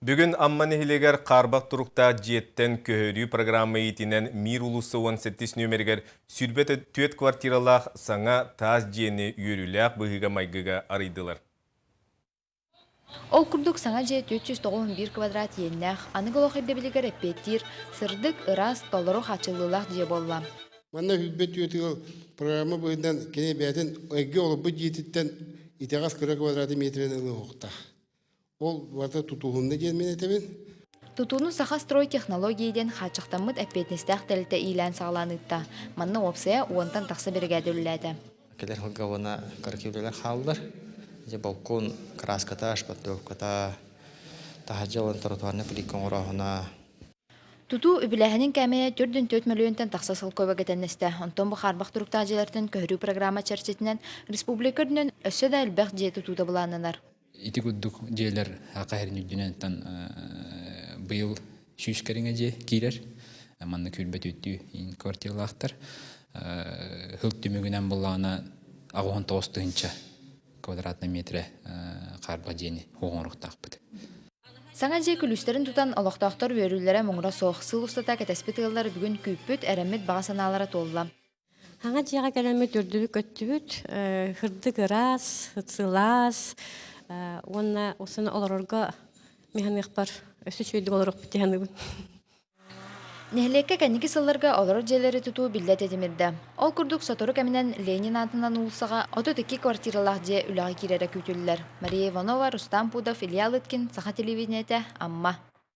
Бүгін амманехилегер қарбақ тұрықта жеттен көхөрі программа етінен Мир улысы 18 нөмергер сүрбеті төт квартиралақ саңа таз жені үйіріләқ бұғыға майгыға арыдылар. Ол күрдік саңа же 491 квадрат еннәқ, анығылық ердебілігер әппеттір, сырдық ырас толыру қачылылақ же болла. Манна хүлбет үйетігіл программа бұғындан кене бәтін әйге олып бұд жетіттен итағас 40 квадраты метрен ұлы оқта. Ол варта тутуғынны жермен әтебін. Тутуну саха строй технологияден хачықтамыд әппетністәқ тәлітті илән сағланытта. Манны опсая уантан тақсы бергәділіләді. Келер хылгавына каркивлелер халдар. Же балкон краската, шпатлевката, тахаджалан тротуарны пликон орахына. Туту үбіләхінің кәмея 4,4 миллионтан тақсасыл көбәгетеннесті. Онтон бұ қарбақ тұрықтағылардың көхірі программа чәрчетінен республикадынан өссі да әлбәқ же тутуда бұланынар. Ити күддік жейлер ақайрын үддінен бұйыл шүйшкеріңе же кейлер. Манны күлбет өтті квартиралақтар. Хылт түмігінен бұлағына ағуын тоғыстығынша квадратный метре қарбақ жені оғын ұрықтақ бұды. Саңа же күлістерін тұтан олықтақтар өрілері мұңыра соқ сыл ұстата кәтәспет ғылар бүгін күппіт әрәмет бағасаналары толла. Аңа жеға кәләмет үрділік өттібіт, хырдық ырас, хытсылас, онна осыны оларорға механик бар, өсі чөйдік оларық біттіғаны бұн. Нәхлекке кәнекі сылларға олар жерлері тұту білдет едімірді. Ол күрдік саторы кәмінен Ленин атынан ұлсаға 32 квартиралақ же үліға керері күтілілер. Мария Иванова, Рустам Пудов, Илья Лыткин, Саха телевидениеті, Амма.